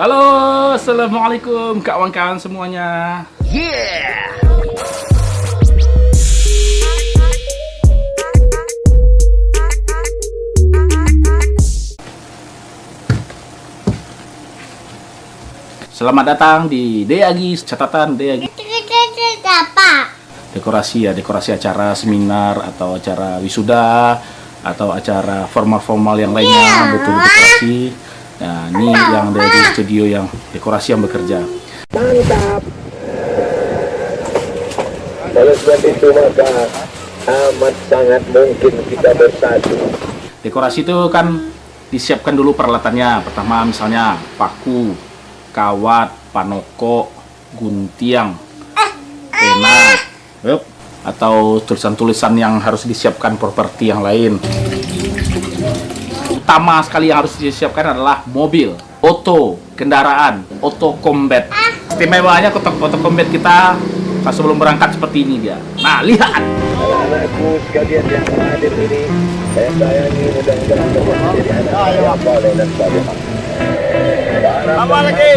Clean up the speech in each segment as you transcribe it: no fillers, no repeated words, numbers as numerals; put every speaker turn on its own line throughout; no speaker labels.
Halo, assalamualaikum kawan-kawan semuanya. Selamat datang di Deagis, catatan Deagis.
Apa?
Dekorasi acara seminar atau acara wisuda atau acara formal-formal yang lainnya butuh dekorasi. Nah, ini yang dari studio yang dekorasi yang bekerja.
Mantap. Oleh sebab itu maka amat sangat mungkin kita bersatu.
Dekorasi itu kan disiapkan dulu peralatannya. Pertama misalnya paku, kawat, panoko, guntiang, pena, atau tulisan-tulisan yang harus disiapkan properti yang lain. Utama sekali yang harus disiapkan adalah mobil, oto, kendaraan, oto combat. Istimewanya oto combat kita pas sebelum berangkat seperti ini dia. Nah, lihat.
Anak-anakku sekalian yang hadir ini, saya sayangi mudah-mudahan dapat menjadi anak yang saleh dan salehah. Apa lagi?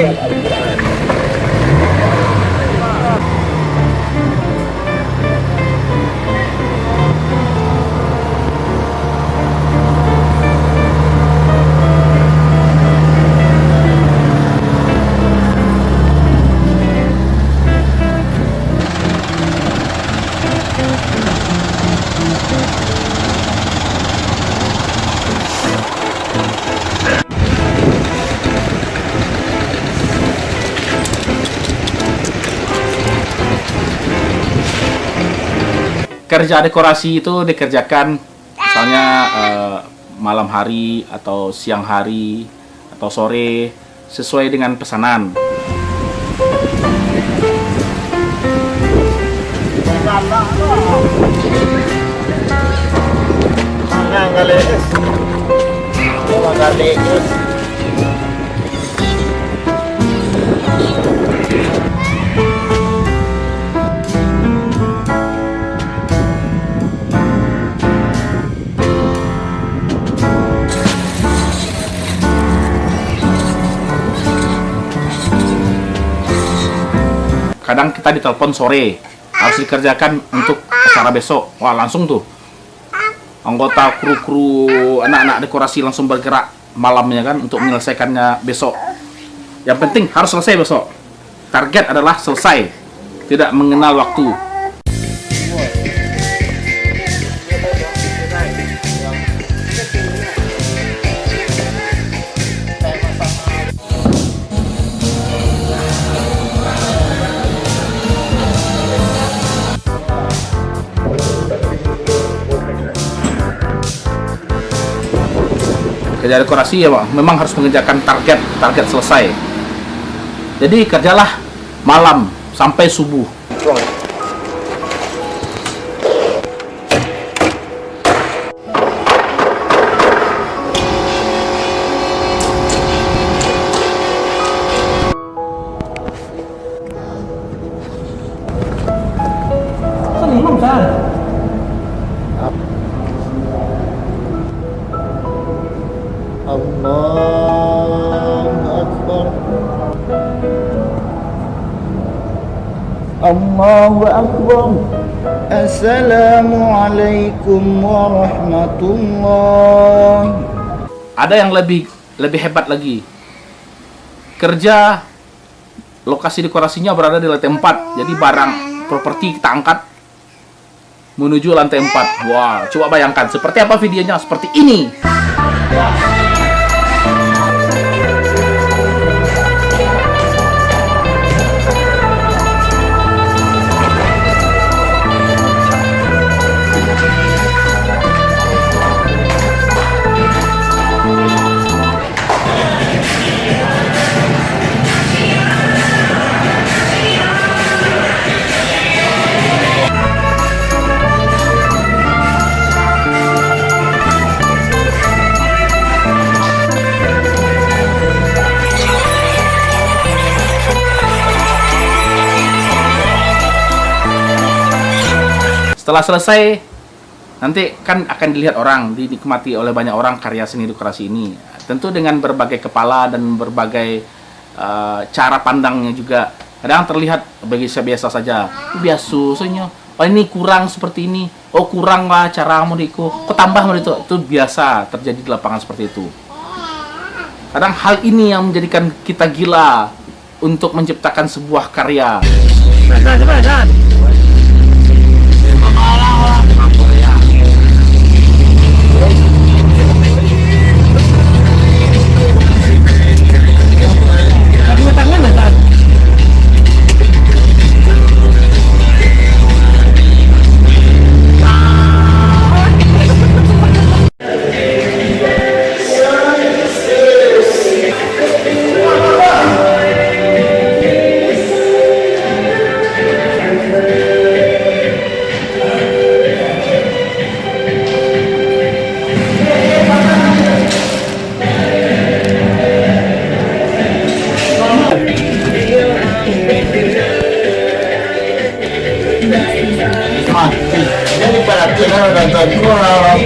Kerja dekorasi itu dikerjakan misalnya malam hari atau siang hari atau sore sesuai dengan pesanan. Kadang kita ditelepon sore, harus dikerjakan untuk acara besok. Wah, langsung tuh anggota kru anak-anak dekorasi langsung bergerak malamnya kan untuk menyelesaikannya besok. Yang penting harus selesai besok. Target adalah selesai, tidak mengenal waktu. Kerja dekorasi ya memang harus mengejarkan target selesai. Jadi kerjalah malam sampai subuh.
Allahu Akbar. Assalamualaikum warahmatullahi.
Ada yang lebih hebat lagi. Kerja lokasi dekorasinya berada di lantai 4. Jadi barang properti kita angkat menuju lantai 4. Wah, coba bayangkan seperti apa videonya, seperti ini. Setelah selesai, nanti kan akan dilihat orang, dinikmati oleh banyak orang karya seni dekorasi ini. Tentu dengan berbagai kepala dan berbagai cara pandangnya juga. Kadang terlihat bagi saya biasa saja. Biasa soalnya. Oh ini kurang seperti ini. Oh kurang lah cara modiku. Kok tambah itu? Itu biasa terjadi di lapangan seperti itu. Kadang hal ini yang menjadikan kita gila untuk menciptakan sebuah karya.
Jadi para kita nonton kurang.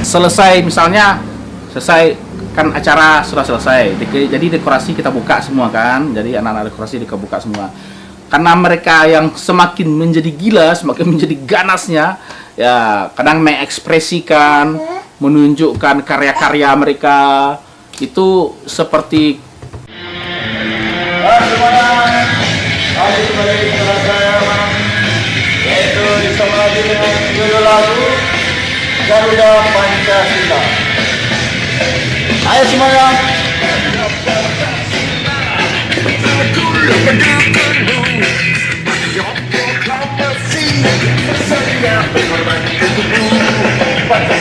Selesai misalnya, selesai kan acara sudah selesai. Jadi dekorasi kita buka semua kan. Jadi anak-anak dekorasi kita buka semua. Karena mereka yang semakin menjadi gila, semakin menjadi ganasnya, ya kadang mengekspresikan, menunjukkan karya-karya mereka itu seperti
Semuanya, adik-adik saya, yaitu disemadi dengan judul lagu Garuda Pancasila. Ayo semuanya. Mana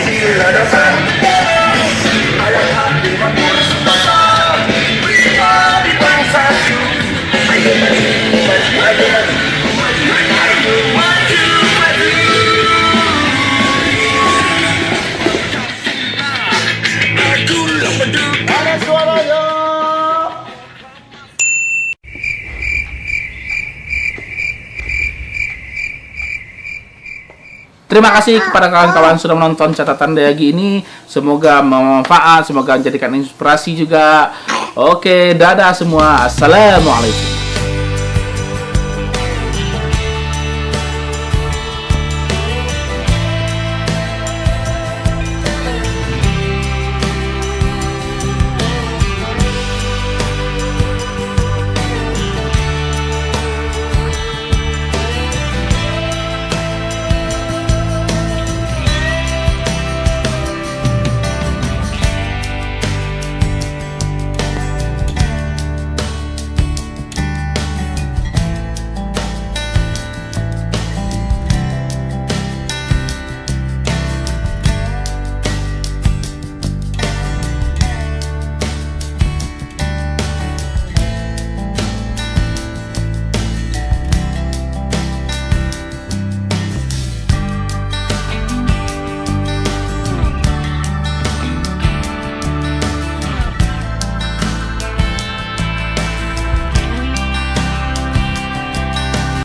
suaranya?
terima kasih kepada kawan-kawan sudah menonton catatan Dayagi ini. Semoga bermanfaat, semoga menjadikan inspirasi juga. Oke, dadah semua. Assalamualaikum.